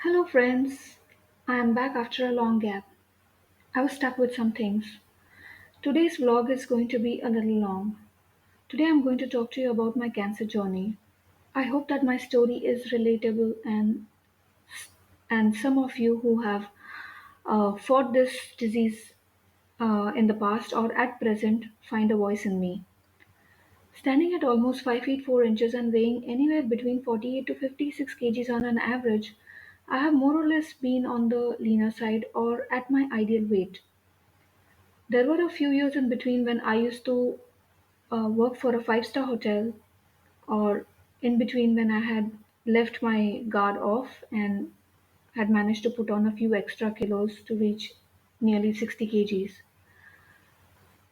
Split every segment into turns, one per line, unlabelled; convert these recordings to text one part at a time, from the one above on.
Hello, friends. I am back after a long gap. I was stuck with some things. Today's vlog is going to be a little long. Today I'm going to talk to you about my cancer journey. I hope that my story is relatable and some of you who have fought this disease in the past or at present find a voice in me. Standing at almost 5 feet 4 inches and weighing anywhere between 48 to 56 kgs on an average, I have more or less been on the leaner side or at my ideal weight. There were a few years in between when I used to work for a five-star hotel, or in between when I had left my guard off and had managed to put on a few extra kilos to reach nearly 60 kgs.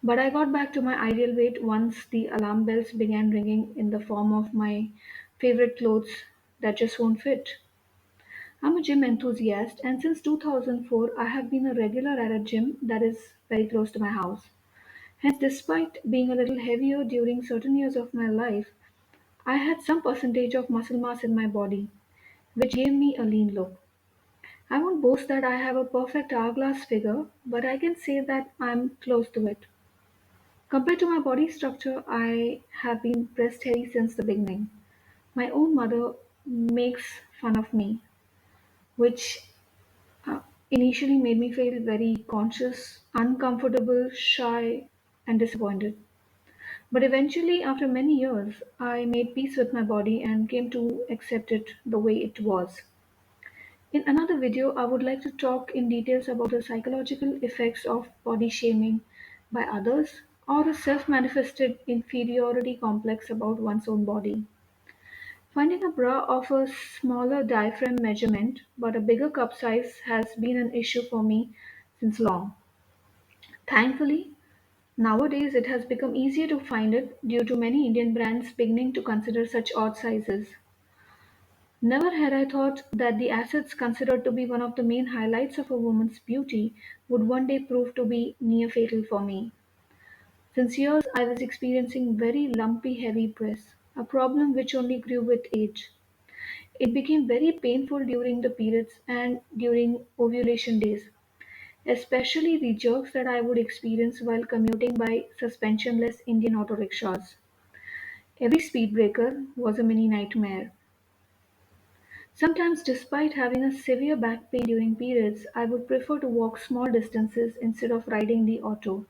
But I got back to my ideal weight once the alarm bells began ringing in the form of my favorite clothes that just won't fit. I'm a gym enthusiast, and since 2004, I have been a regular at a gym that is very close to my house. Hence, despite being a little heavier during certain years of my life, I had some percentage of muscle mass in my body, which gave me a lean look. I won't boast that I have a perfect hourglass figure, but I can say that I'm close to it. Compared to my body structure, I have been breast heavy since the beginning. My own mother makes fun of me, which uh, initially made me feel very conscious, uncomfortable, shy, and disappointed. But eventually, after many years, I made peace with my body and came to accept it the way it was. In another video, I would like to talk in details about the psychological effects of body shaming by others or a self manifested inferiority complex about one's own body. Finding a bra of a smaller diaphragm measurement but a bigger cup size has been an issue for me since long. Thankfully, nowadays it has become easier to find it due to many Indian brands beginning to consider such odd sizes. Never had I thought that the assets considered to be one of the main highlights of a woman's beauty would one day prove to be near fatal for me. Since years I was experiencing very lumpy heavy breasts, a problem which only grew with age. It became very painful during the periods and during ovulation days, especially the jerks that I would experience while commuting by suspensionless Indian auto rickshaws. Every speed breaker was a mini nightmare. Sometimes, despite having a severe back pain during periods, I would prefer to walk small distances instead of riding the auto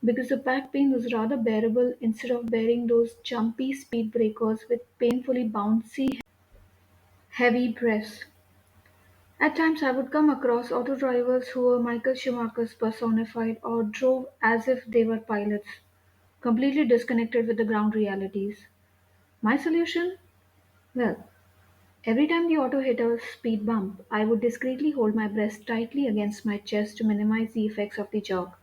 because the back pain was rather bearable instead of bearing those jumpy speed breakers with painfully bouncy, heavy breaths. At times, I would come across auto drivers who were Michael Schumacher's personified or drove as if they were pilots, completely disconnected with the ground realities. My solution? Well, every time the auto hit a speed bump, I would discreetly hold my breast tightly against my chest to minimize the effects of the jerk.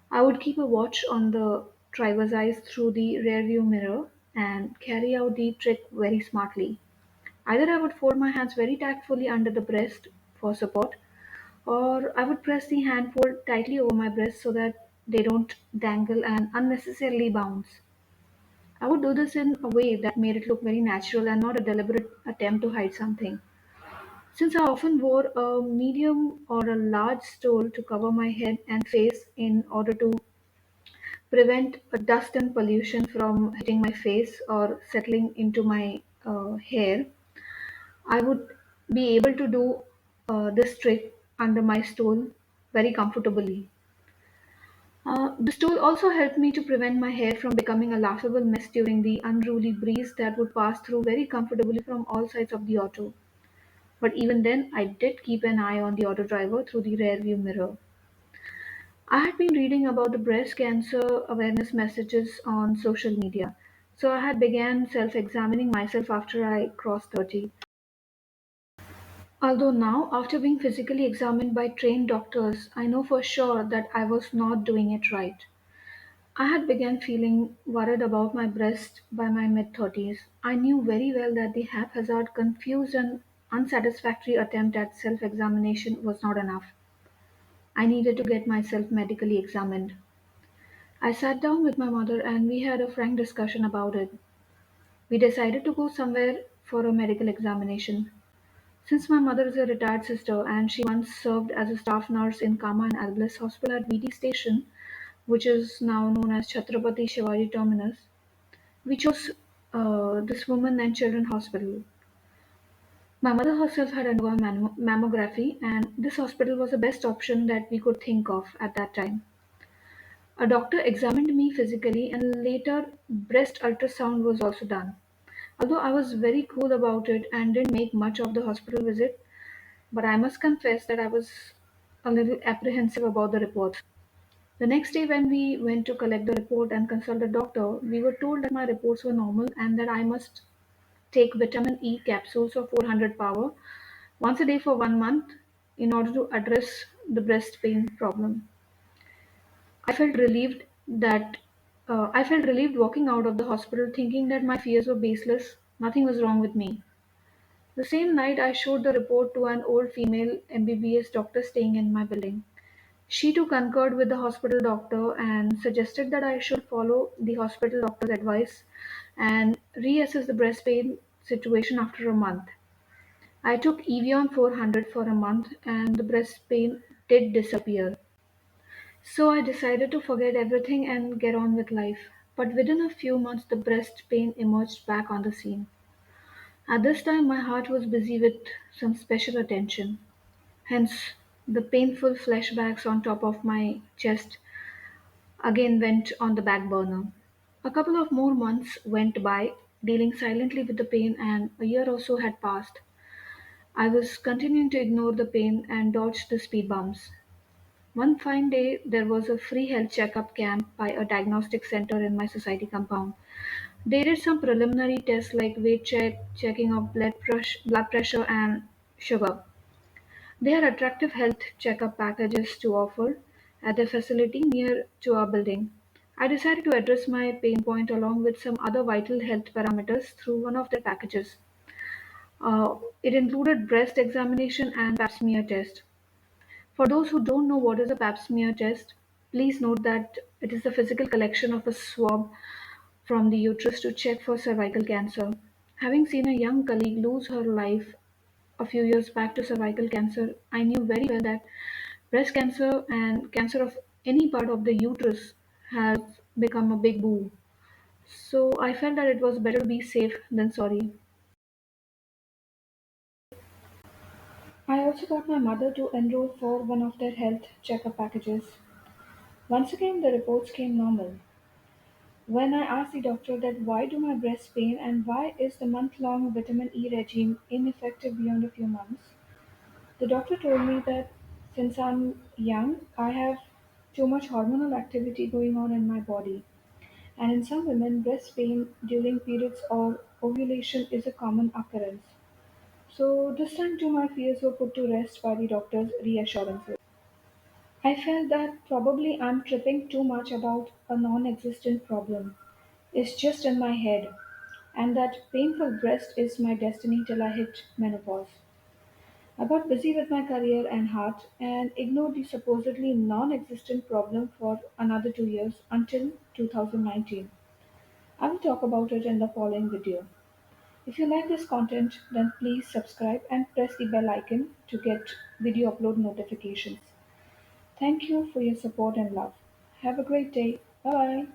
I would keep a watch on the driver's eyes through the rearview mirror and carry out the trick very smartly. Either I would fold my hands very tactfully under the breast for support, or I would press the hand fold tightly over my breast so that they don't dangle and unnecessarily bounce. I would do this in a way that made it look very natural and not a deliberate attempt to hide something. Since I often wore a medium or a large stole to cover my head and face in order to prevent dust and pollution from hitting my face or settling into my hair, I would be able to do this trick under my stole very comfortably. The stool also helped me to prevent my hair from becoming a laughable mess during the unruly breeze that would pass through very comfortably from all sides of the auto. But even then, I did keep an eye on the auto driver through the rear view mirror. I had been reading about the breast cancer awareness messages on social media, so I had began self-examining myself after I crossed 30. Although now, after being physically examined by trained doctors, I know for sure that I was not doing it right. I had begun feeling worried about my breast by my mid 30s. I knew very well that the haphazard, confused, and unsatisfactory attempt at self examination was not enough. I needed to get myself medically examined. I sat down with my mother and we had a frank discussion about it. We decided to go somewhere for a medical examination. Since my mother is a retired sister and she once served as a staff nurse in Kama and Albilis Hospital at VT Station, which is now known as Chhatrapati Shivaji Terminus, we chose this woman and children hospital. My mother herself had undergone mammography, and this hospital was the best option that we could think of at that time. A doctor examined me physically, and later breast ultrasound was also done. Although I was very cool about it and didn't make much of the hospital visit, but I must confess that I was a little apprehensive about the reports. The next day, when we went to collect the report and consult the doctor, we were told that my reports were normal and that I must take vitamin E capsules of 400 power once a day for 1 month in order to address the breast pain problem. I felt relieved that I felt relieved walking out of the hospital thinking that my fears were baseless, nothing was wrong with me. The same night I showed the report to an old female MBBS doctor staying in my building. She too concurred with the hospital doctor and suggested that I should follow the hospital doctor's advice and reassess the breast pain situation after a month. I took Evion 400 for a month and the breast pain did disappear. So I decided to forget everything and get on with life. But within a few months, the breast pain emerged back on the scene. At this time, my heart was busy with some special attention. Hence, the painful flashbacks on top of my chest again went on the back burner. A couple of more months went by, dealing silently with the pain, and a year or so had passed. I was continuing to ignore the pain and dodge the speed bumps. One fine day, there was a free health checkup camp by a diagnostic center in my society compound. They did some preliminary tests like weight check, checking of blood pressure, and sugar. They had attractive health checkup packages to offer at their facility near to our building. I decided to address my pain point along with some other vital health parameters through one of their packages. It included breast examination and pap smear test. For those who don't know what is a pap smear test, please note that it is the physical collection of a swab from the uterus to check for cervical cancer. Having seen a young colleague lose her life a few years back to cervical cancer, I knew very well that breast cancer and cancer of any part of the uterus has become a big boo. So I felt that it was better to be safe than sorry. I also got my mother to enroll for one of their health checkup packages. Once again, the reports came normal. When I asked the doctor that why do my breasts pain and why is the month-long vitamin E regime ineffective beyond a few months, the doctor told me that since I'm young, I have too much hormonal activity going on in my body. And in some women, breast pain during periods or ovulation is a common occurrence. So this time too, my fears were put to rest by the doctor's reassurances. I felt that probably I'm tripping too much about a non existent problem. It's just in my head, and that painful breast is my destiny till I hit menopause. I got busy with my career and heart and ignored the supposedly non existent problem for another 2 years until 2019. I will talk about it in the following video. If you like this content, then please subscribe and press the bell icon to get video upload notifications. Thank you for your support and love. Have a great day. Bye bye.